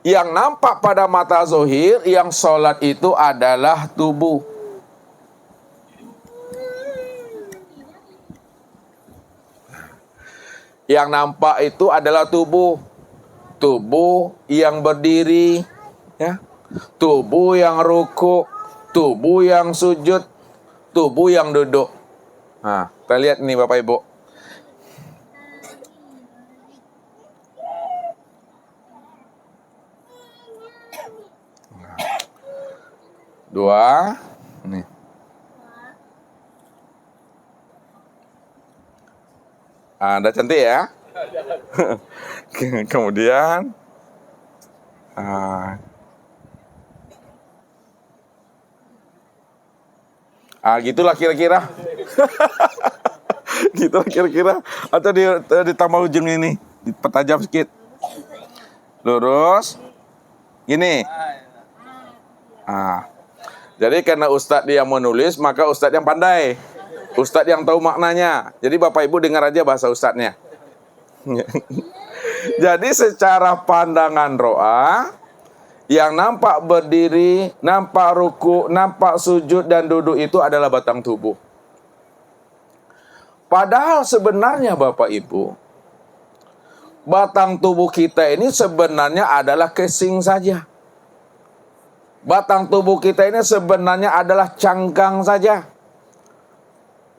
Yang nampak pada mata zohir, yang sholat itu adalah tubuh. Yang nampak itu adalah tubuh. Tubuh yang berdiri, ya. Tubuh yang rukuk, tubuh yang sujud, tubuh yang duduk. Nah, kita lihat nih Bapak Ibu. Dua, nih. Udah cantik ya. Kemudian, gitulah kira-kira. Gitulah kira-kira. Atau ditambah ujung ini, dipertajam sedikit. Lurus. Gini. Jadi karena Ustadz dia menulis, maka Ustadz yang pandai. Ustadz yang tahu maknanya. Jadi Bapak Ibu dengar aja bahasa Ustadznya. Jadi secara pandangan ro'a, yang nampak berdiri, nampak ruku, nampak sujud dan duduk itu adalah batang tubuh. Padahal sebenarnya Bapak Ibu, batang tubuh kita ini sebenarnya adalah casing saja. Batang tubuh kita ini sebenarnya adalah cangkang saja.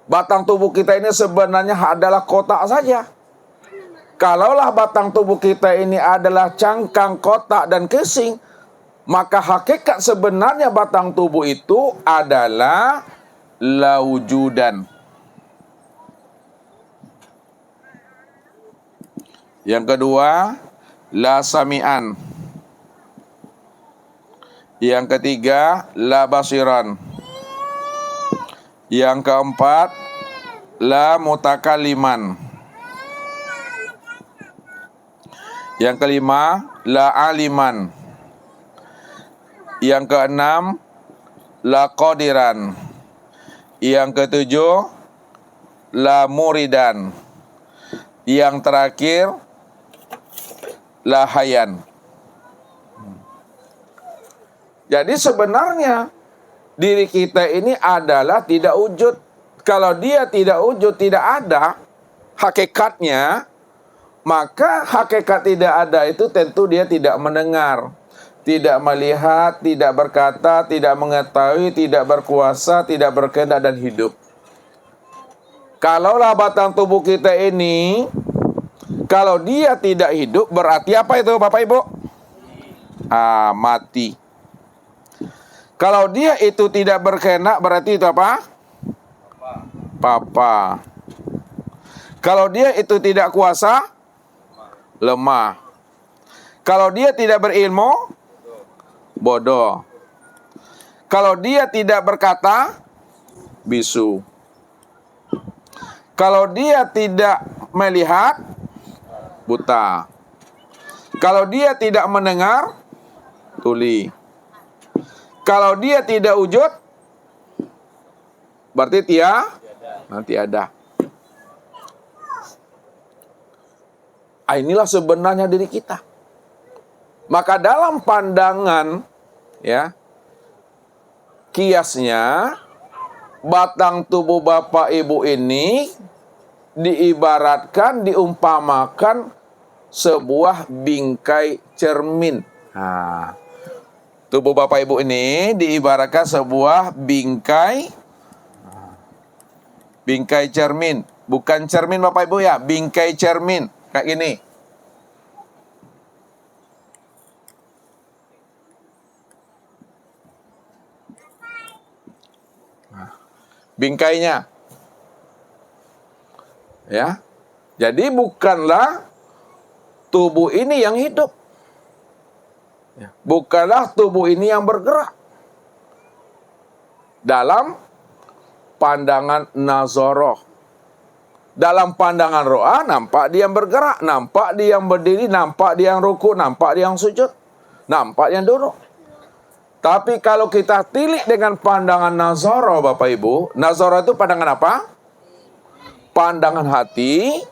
Batang tubuh kita ini sebenarnya adalah kotak saja. Kalaulah batang tubuh kita ini adalah cangkang, kotak, dan casing, maka hakikat sebenarnya batang tubuh itu adalah laujudan. Yang kedua, la sami'an. Yang ketiga, la basiran. Yang keempat, la mutakaliman. Yang kelima, la aliman. Yang keenam, la qadiran. Yang ketujuh, la muridan. Yang terakhir, la hayan. Jadi sebenarnya diri kita ini adalah tidak wujud. Kalau dia tidak wujud, tidak ada hakikatnya, maka hakikat tidak ada itu tentu dia tidak mendengar, tidak melihat, tidak berkata, tidak mengetahui, tidak berkuasa, tidak berkehendak dan hidup. Kalaulah batang tubuh kita ini, kalau dia tidak hidup, berarti apa itu Bapak Ibu? Mati. Kalau dia itu tidak berkehendak, berarti itu apa? Papa. Kalau dia itu tidak kuasa, lemah. Kalau dia tidak berilmu, bodoh. Kalau dia tidak berkata, bisu. Kalau dia tidak melihat, buta. Kalau dia tidak mendengar, tuli. Kalau dia tidak wujud, berarti tiada. Inilah sebenarnya diri kita. Maka dalam pandangan, ya, kiasnya, batang tubuh Bapak Ibu ini diibaratkan, diumpamakan sebuah bingkai cermin. Tubuh Bapak Ibu ini diibaratkan sebuah bingkai cermin. Bukan cermin Bapak Ibu ya, bingkai cermin. Kayak gini. Bingkainya. Ya. Jadi bukanlah tubuh ini yang hidup. Bukanlah tubuh ini yang bergerak. Dalam pandangan nazarah. Dalam pandangan ro'a, nampak dia yang bergerak, nampak dia yang berdiri, nampak dia yang ruku, nampak dia yang sujud, nampak dia yang duduk. Tapi kalau kita tilik dengan pandangan nazarah Bapak Ibu, nazarah itu pandangan apa? Pandangan hati.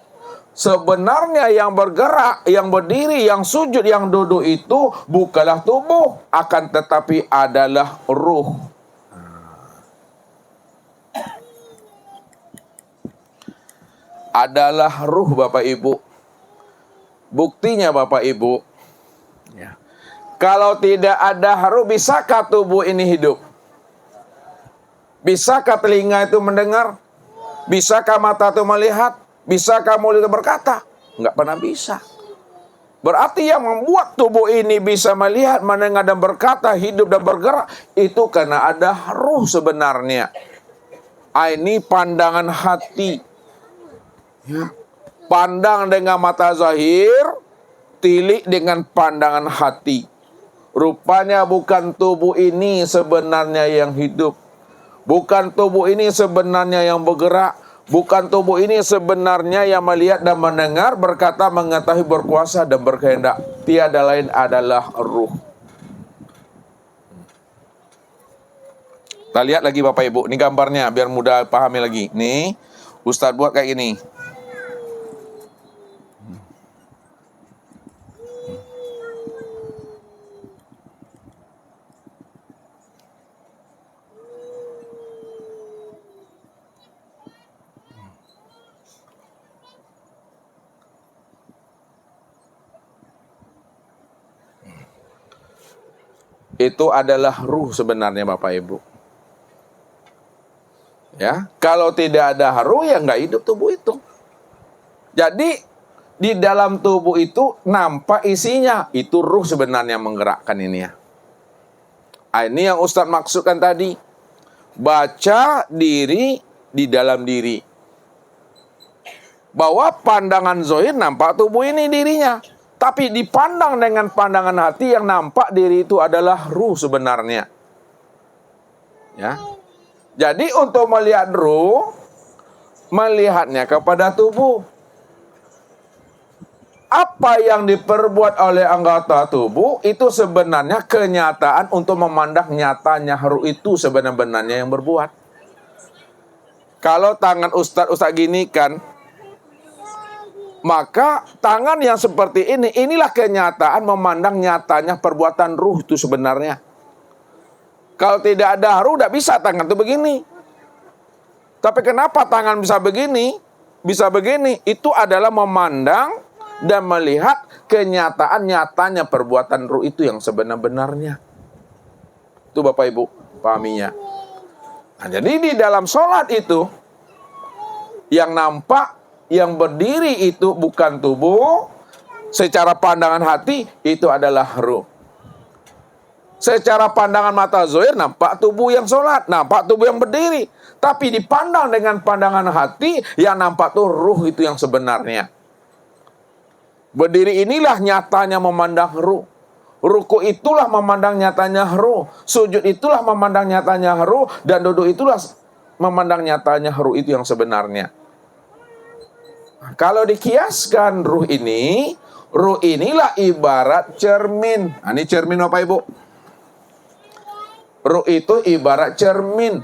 Sebenarnya yang bergerak, yang berdiri, yang sujud, yang duduk itu bukanlah tubuh, akan tetapi adalah ruh. Adalah ruh, Bapak Ibu. Buktinya Bapak Ibu, ya. Kalau tidak ada ruh, bisakah tubuh ini hidup? Bisakah telinga itu mendengar? Bisakah mata itu melihat? Bisakah mulut itu berkata? Enggak pernah bisa. Berarti yang membuat tubuh ini bisa melihat, mendengar, dan berkata, hidup dan bergerak, itu karena ada ruh sebenarnya. Ini pandangan hati. Ya. Pandang dengan mata zahir, tilik dengan pandangan hati. Rupanya bukan tubuh ini sebenarnya yang hidup. Bukan tubuh ini sebenarnya yang bergerak. Bukan tubuh ini sebenarnya yang melihat dan mendengar, berkata, mengetahui, berkuasa, dan berkehendak. Tiada lain adalah ruh. Kita lihat lagi Bapak Ibu. Ini gambarnya biar mudah pahami lagi. Nih, Ustadz buat kayak gini. Itu adalah ruh sebenarnya Bapak Ibu. Ya, kalau tidak ada ruh ya nggak hidup tubuh itu. Jadi di dalam tubuh itu nampak isinya, itu ruh sebenarnya menggerakkan ini ya. Ini yang Ustadz maksudkan tadi. Baca diri di dalam diri. Bahwa pandangan zahir nampak tubuh ini dirinya. Tapi dipandang dengan pandangan hati, yang nampak diri itu adalah ruh sebenarnya. Ya. Jadi untuk melihat ruh, melihatnya kepada tubuh. Apa yang diperbuat oleh anggota tubuh itu sebenarnya kenyataan untuk memandang nyatanya ruh itu sebenarnya yang berbuat. Kalau tangan Ustadz gini kan, maka tangan yang seperti ini, inilah kenyataan memandang nyatanya perbuatan ruh itu sebenarnya. Kalau tidak ada ruh, tidak bisa tangan itu begini. Tapi kenapa tangan bisa begini? Bisa begini, itu adalah memandang dan melihat kenyataan nyatanya perbuatan ruh itu yang sebenar-benarnya. Itu Bapak Ibu pahaminya. Nah, jadi di dalam sholat itu, yang nampak, yang berdiri itu bukan tubuh. Secara pandangan hati itu adalah ruh. Secara pandangan mata zahir nampak tubuh yang sholat, nampak tubuh yang berdiri. Tapi dipandang dengan pandangan hati, yang nampak tuh ruh itu yang sebenarnya. Berdiri inilah nyatanya memandang ruh. Ruku itulah memandang nyatanya ruh. Sujud itulah memandang nyatanya ruh. Dan duduk itulah memandang nyatanya ruh itu yang sebenarnya. Kalau dikiaskan ruh inilah ibarat cermin. Nah, ini cermin Bapak Ibu. Ruh itu ibarat cermin.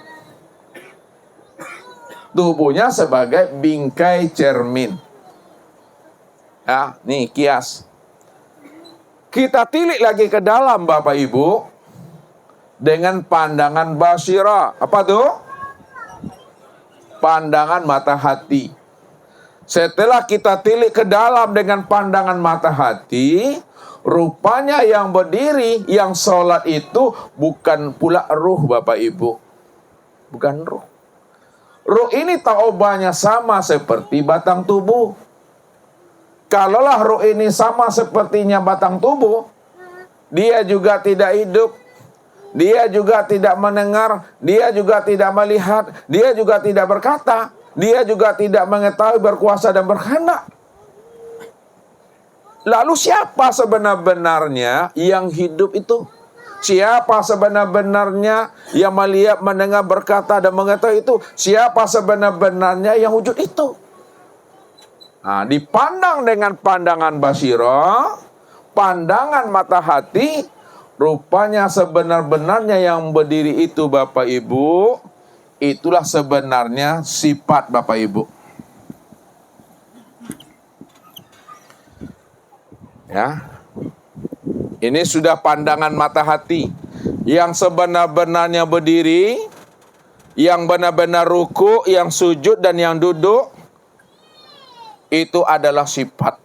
Tubuhnya sebagai bingkai cermin. Ya, nih kias. Kita tilik lagi ke dalam Bapak Ibu dengan pandangan basira. Apa tuh? Pandangan mata hati. Setelah kita tilik ke dalam dengan pandangan mata hati, rupanya yang berdiri, yang sholat itu bukan pula ruh Bapak Ibu. Bukan ruh. Ruh ini taubahnya sama seperti batang tubuh. Kalaulah ruh ini sama sepertinya batang tubuh, dia juga tidak hidup, dia juga tidak mendengar, dia juga tidak melihat, dia juga tidak berkata, dia juga tidak mengetahui, berkuasa, dan berkehendak. Lalu siapa sebenar-benarnya yang hidup itu? Siapa sebenar-benarnya yang melihat, mendengar, berkata, dan mengetahui itu? Siapa sebenar-benarnya yang wujud itu? Nah, dipandang dengan pandangan basira, pandangan mata hati, rupanya sebenar-benarnya yang berdiri itu Bapak Ibu, itulah sebenarnya sifat Bapak Ibu. Ya. Ini sudah pandangan mata hati. Yang sebenar-benarnya berdiri, yang benar-benar ruku, yang sujud dan yang duduk, itu adalah sifat.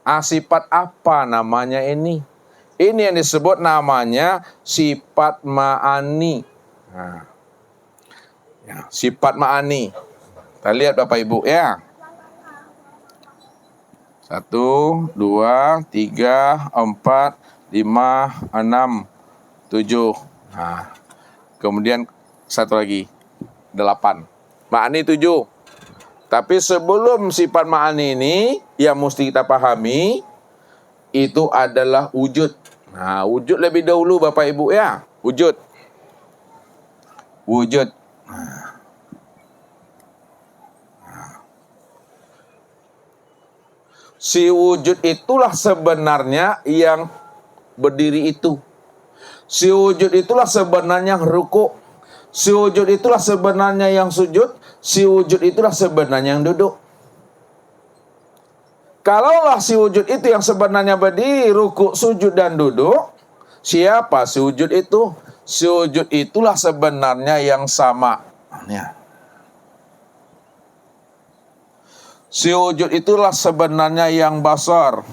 Sifat apa namanya ini? Ini yang disebut namanya sifat ma'ani. Nah, ya, sifat ma'ani. Kita lihat Bapak Ibu ya. 1, 2, 3, 4, 5, 6, 7. Nah, kemudian satu lagi 8. Ma'ani 7. Tapi sebelum sifat ma'ani ini yang mesti kita pahami itu adalah wujud. Nah, wujud lebih dahulu Bapak Ibu ya. Wujud. Wujud. Si wujud itulah sebenarnya yang berdiri itu. Si wujud itulah sebenarnya yang ruku. Si wujud itulah sebenarnya yang sujud. Si wujud itulah sebenarnya yang duduk. Kalaulah si wujud itu yang sebenarnya berdiri, ruku, sujud, dan duduk, siapa si wujud itu? Si wujud itulah sebenarnya yang sama. Si wujud itulah sebenarnya yang basar.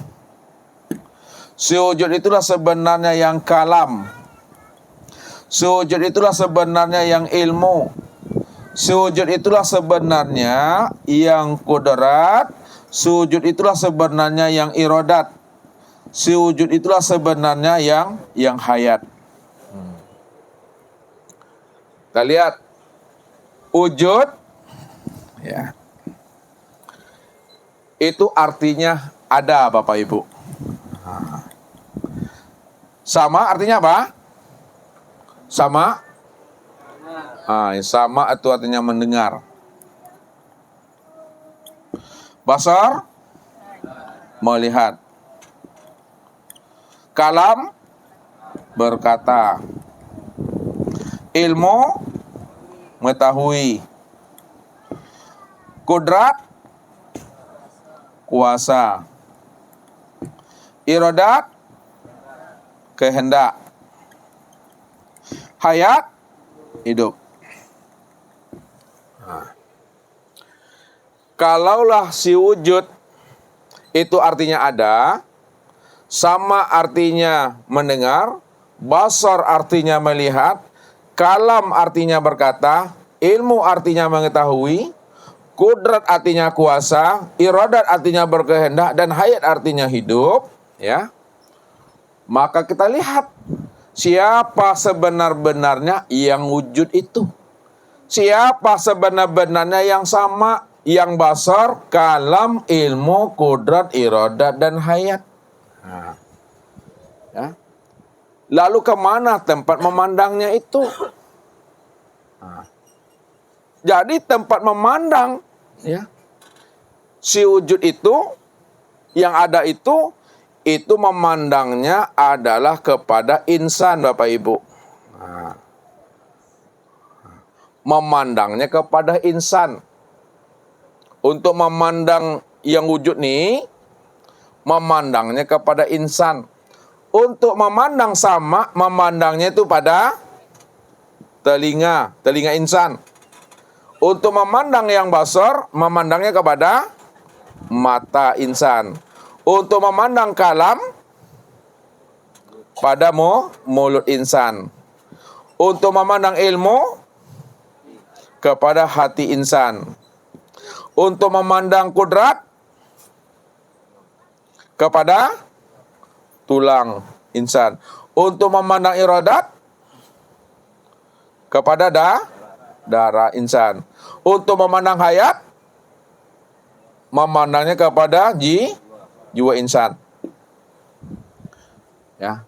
Si wujud itulah sebenarnya yang kalam. Si wujud itulah sebenarnya yang ilmu. Si wujud itulah sebenarnya yang kudrat. Si wujud itulah sebenarnya yang iradat. Si wujud itulah sebenarnya yang hayat. Kita lihat wujud ya. Itu artinya ada Bapak Ibu. Sama artinya apa? Sama? Sama itu artinya mendengar. Basar? Melihat. Kalam? Berkata. Ilmu? Mengetahui. Kudrat? Kuasa. Iradat, kehendak. Hayat, hidup. Kalaulah si wujud itu artinya ada, sama artinya mendengar, basar artinya melihat, kalam artinya berkata, ilmu artinya mengetahui, kudrat artinya kuasa, iradat artinya berkehendak, dan hayat artinya hidup, ya. Maka kita lihat siapa sebenar-benarnya yang wujud itu. Siapa sebenar-benarnya yang sama, yang basar, kalam, ilmu, kudrat, iradat, dan hayat. Nah, ya. Lalu kemana tempat memandangnya itu? Nah. Jadi tempat memandang ya, si wujud itu yang ada itu memandangnya adalah kepada insan Bapak Ibu. Nah, memandangnya kepada insan. Untuk memandang yang wujud nih, memandangnya kepada insan. Untuk memandang sama, memandangnya itu pada telinga insan. Untuk memandang yang basar, memandangnya kepada mata insan. Untuk memandang kalam, pada mulut insan. Untuk memandang ilmu, kepada hati insan. Untuk memandang kudrat, kepada tulang insan. Untuk memandang iradat, kepada darah insan. Untuk memandang hayat, memandangnya kepada jiwa insan. Ya.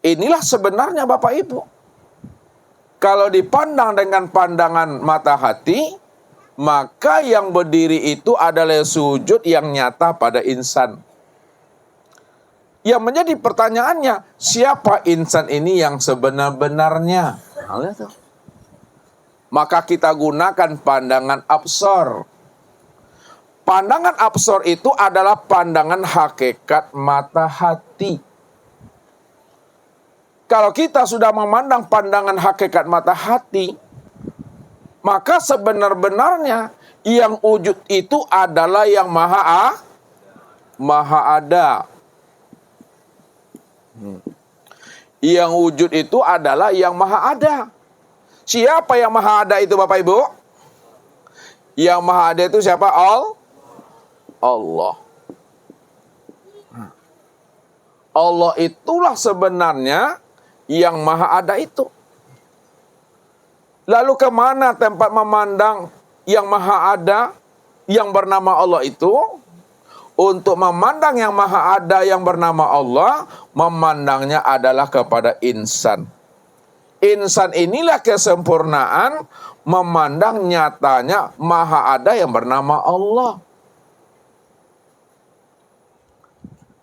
Inilah sebenarnya Bapak Ibu. Kalau dipandang dengan pandangan mata hati, maka yang berdiri itu adalah sujud yang nyata pada insan. Yang menjadi pertanyaannya, siapa insan ini yang sebenar-benarnya? Maka kita gunakan pandangan absar. Pandangan absor itu adalah pandangan hakikat mata hati. Kalau kita sudah memandang pandangan hakikat mata hati, maka sebenar-benarnya yang wujud itu adalah yang maha ada. Yang wujud itu adalah yang maha ada. Siapa yang maha ada itu Bapak Ibu? Yang maha ada itu siapa? Allah. Allah itulah sebenarnya yang maha ada itu. Lalu kemana tempat memandang yang maha ada yang bernama Allah itu? Untuk memandang yang maha ada yang bernama Allah, memandangnya adalah kepada insan. Insan inilah kesempurnaan memandang nyatanya maha ada yang bernama Allah.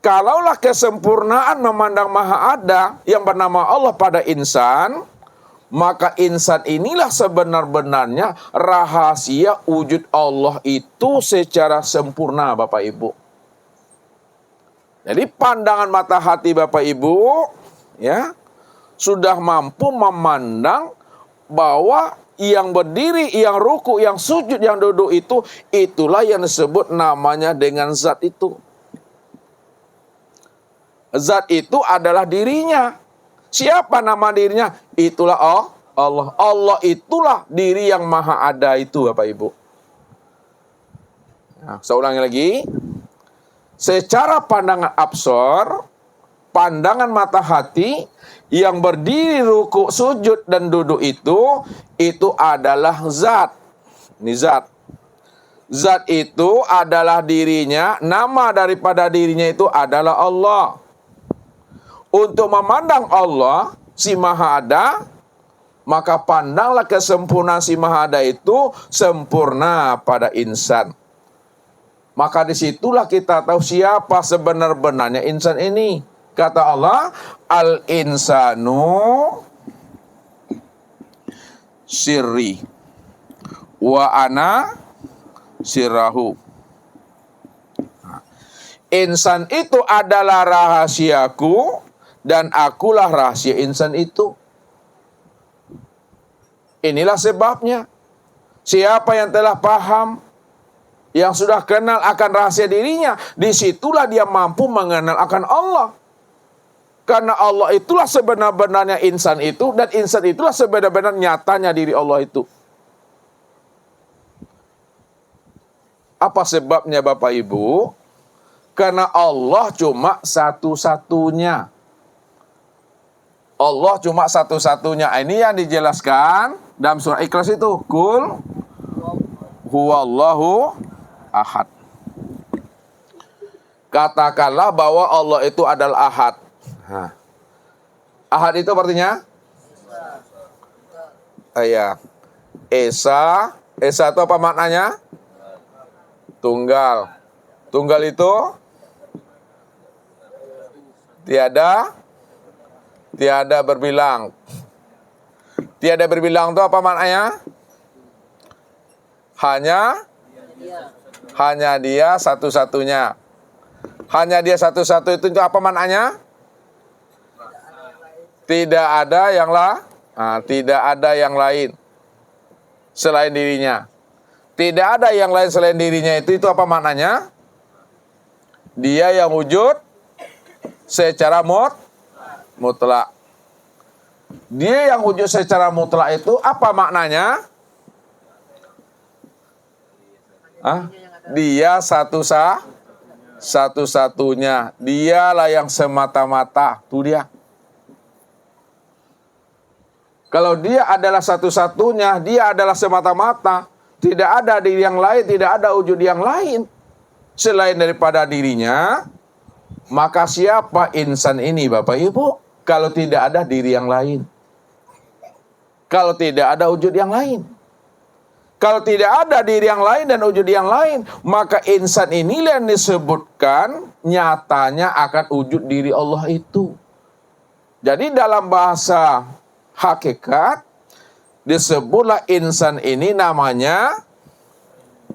Kalaulah kesempurnaan memandang maha ada yang bernama Allah pada insan, maka insan inilah sebenar-benarnya rahasia wujud Allah itu secara sempurna Bapak Ibu. Jadi pandangan mata hati Bapak Ibu ya sudah mampu memandang bahwa yang berdiri, yang ruku, yang sujud, yang duduk itu, itulah yang disebut namanya dengan zat itu. Zat itu adalah dirinya. Siapa nama dirinya? Itulah Allah. Allah itulah diri yang maha ada itu Bapak Ibu. Nah, saya ulangi lagi. Secara pandangan absor, pandangan mata hati, yang berdiri, ruku, sujud, dan duduk itu adalah zat. Ini zat. Zat itu adalah dirinya, nama daripada dirinya itu adalah Allah. Untuk memandang Allah, si maha ada, maka pandanglah kesempurnaan si maha ada itu sempurna pada insan. Maka disitulah kita tahu siapa sebenar-benarnya insan ini. Kata Allah, al-insanu sirri wa ana sirrahu. Insan itu adalah rahasiaku dan akulah rahasia insan itu. Inilah sebabnya. Siapa yang telah paham, yang sudah kenal akan rahasia dirinya, disitulah dia mampu mengenal akan Allah. Karena Allah itulah sebenar-benarnya insan itu, dan insan itulah sebenar-benar nyatanya diri Allah itu. Apa sebabnya Bapak Ibu? Karena Allah cuma satu-satunya. Allah cuma satu-satunya. Ini yang dijelaskan dalam surah Ikhlas itu. Qul huwallahu ahad. Katakanlah bahwa Allah itu adalah ahad. Nah, ahad itu artinya? Iya. Esa itu apa maknanya? Tunggal. Tunggal itu tiada berbilang. Tiada berbilang itu apa maknanya? Hanya dia satu-satunya. Hanya dia satu-satu itu apa maknanya? Tidak ada yang lain selain dirinya. Tidak ada yang lain selain dirinya itu apa maknanya? Dia yang wujud secara mutlak. Dia yang wujud secara mutlak itu apa maknanya? Dia satu-satunya. Dialah yang semata-mata. Itu dia. Kalau dia adalah satu-satunya, dia adalah semata-mata. Tidak ada diri yang lain, tidak ada wujud yang lain selain daripada dirinya. Maka siapa insan ini Bapak Ibu? Kalau tidak ada diri yang lain. Kalau tidak ada wujud yang lain. Kalau tidak ada diri yang lain dan wujud yang lain, maka insan inilah yang disebutkan nyatanya akan wujud diri Allah itu. Jadi dalam bahasa hakikat disebutlah insan ini namanya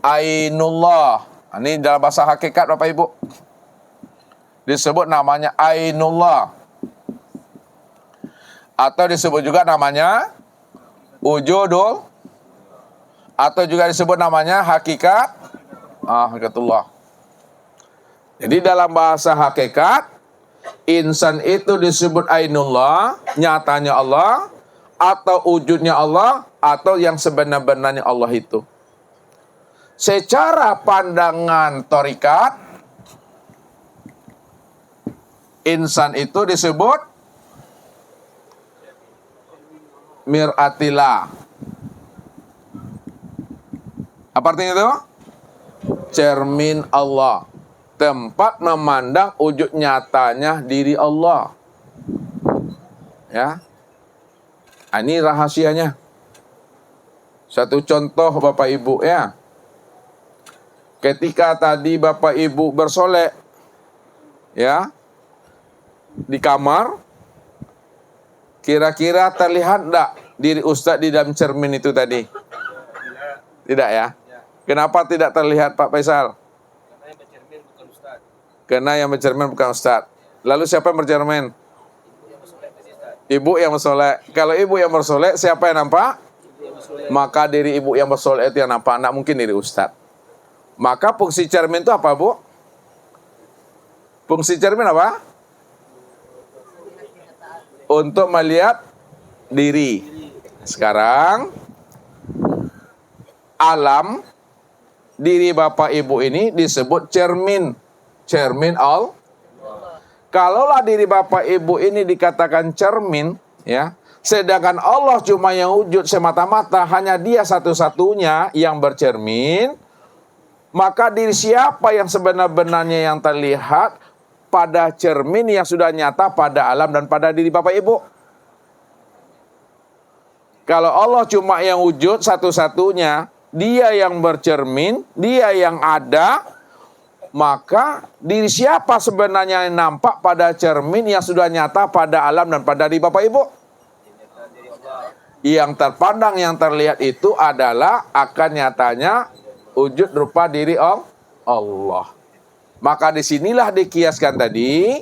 Ainullah. Ini dalam bahasa hakikat Bapak Ibu. Disebut namanya Ainullah. Atau disebut juga namanya wujudul. Atau juga disebut namanya hakikatullah. Jadi dalam bahasa hakikat, insan itu disebut Ainullah, nyatanya Allah, atau wujudnya Allah, atau yang sebenar-benarnya Allah itu. Secara pandangan thariqat, insan itu disebut mir'atillah. Apa artinya itu? Cermin Allah. Tempat memandang wujud nyatanya diri Allah. Ya. Ini rahasianya. Satu contoh Bapak Ibu ya. Ketika tadi Bapak Ibu bersolek ya di kamar, kira-kira terlihat enggak diri Ustadz di dalam cermin itu tadi? Tidak ya? Kenapa tidak terlihat Pak Faisal? Karena yang bercermin bukan Ustadz. Lalu siapa yang bercermin? Ibu yang bersolek. Kalau ibu yang bersolek, siapa yang nampak? Maka diri ibu yang bersolek itu yang nampak. Tidak mungkin diri Ustadz. Maka fungsi cermin itu apa, Bu? Fungsi cermin apa? Untuk melihat diri. Sekarang, alam diri Bapak Ibu ini disebut cermin. Cermin Allah. Kalaulah diri Bapak Ibu ini dikatakan cermin, ya, sedangkan Allah cuma yang wujud semata-mata, hanya Dia satu-satunya yang bercermin, maka diri siapa yang sebenar-benarnya yang terlihat pada cermin yang sudah nyata pada alam dan pada diri Bapak Ibu? Kalau Allah cuma yang wujud satu-satunya, Dia yang bercermin, Dia yang ada, maka diri siapa sebenarnya yang nampak pada cermin yang sudah nyata pada alam dan pada diri Bapak Ibu? Yang terpandang, yang terlihat itu adalah akan nyatanya wujud rupa diri Allah. Maka disinilah dikiaskan tadi,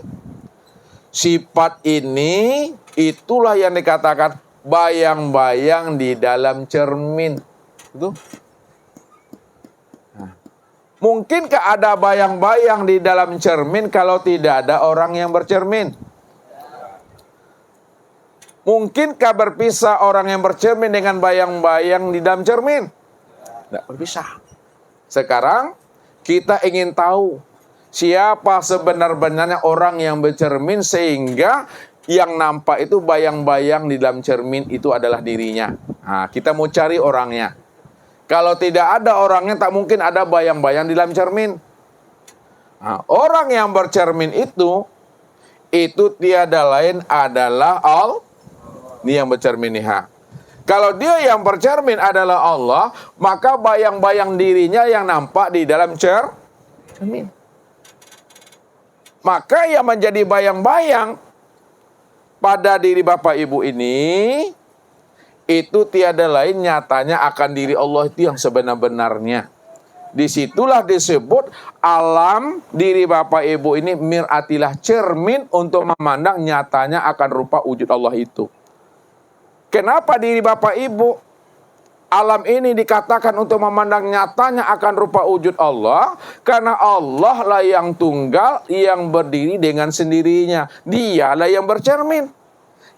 sifat ini itulah yang dikatakan bayang-bayang di dalam cermin. Itu. Mungkinkah ada bayang-bayang di dalam cermin kalau tidak ada orang yang bercermin? Mungkinkah berpisah orang yang bercermin dengan bayang-bayang di dalam cermin? Tidak berpisah. Sekarang kita ingin tahu siapa sebenar-benarnya orang yang bercermin sehingga yang nampak itu bayang-bayang di dalam cermin itu adalah dirinya. Nah, kita mau cari orangnya. Kalau tidak ada orangnya, tak mungkin ada bayang-bayang di dalam cermin. Nah, orang yang bercermin itu tiada lain adalah Allah. Ini yang bercermin nih. Kalau dia yang bercermin adalah Allah, maka bayang-bayang dirinya yang nampak di dalam cermin. Maka yang menjadi bayang-bayang pada diri Bapak Ibu ini, itu tiada lain nyatanya akan diri Allah itu yang sebenar-benarnya. Disitulah disebut alam diri Bapak Ibu ini mir'atilah, cermin untuk memandang nyatanya akan rupa wujud Allah itu. Kenapa diri Bapak Ibu alam ini dikatakan untuk memandang nyatanya akan rupa wujud Allah? Karena Allah lah yang tunggal, yang berdiri dengan sendirinya. Dialah yang bercermin.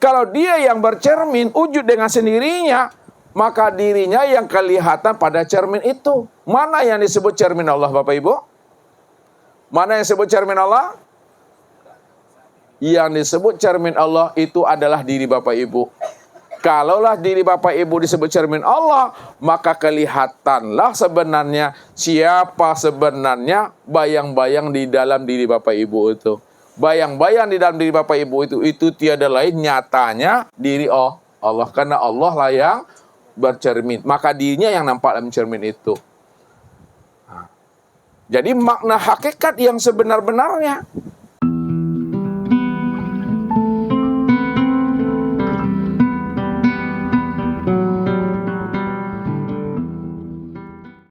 Kalau Dia yang bercermin, wujud dengan sendirinya, maka dirinya yang kelihatan pada cermin itu. Mana yang disebut cermin Allah, Bapak Ibu? Mana yang disebut cermin Allah? Yang disebut cermin Allah itu adalah diri Bapak Ibu. Kalaulah diri Bapak Ibu disebut cermin Allah, maka kelihatanlah sebenarnya siapa sebenarnya bayang-bayang di dalam diri Bapak Ibu itu. Bayang-bayang di dalam diri Bapak Ibu itu tiada lain nyatanya diri Allah. Karena Allah lah yang bercermin. Maka dirinya yang nampak dalam cermin itu. Jadi makna hakikat yang sebenar-benarnya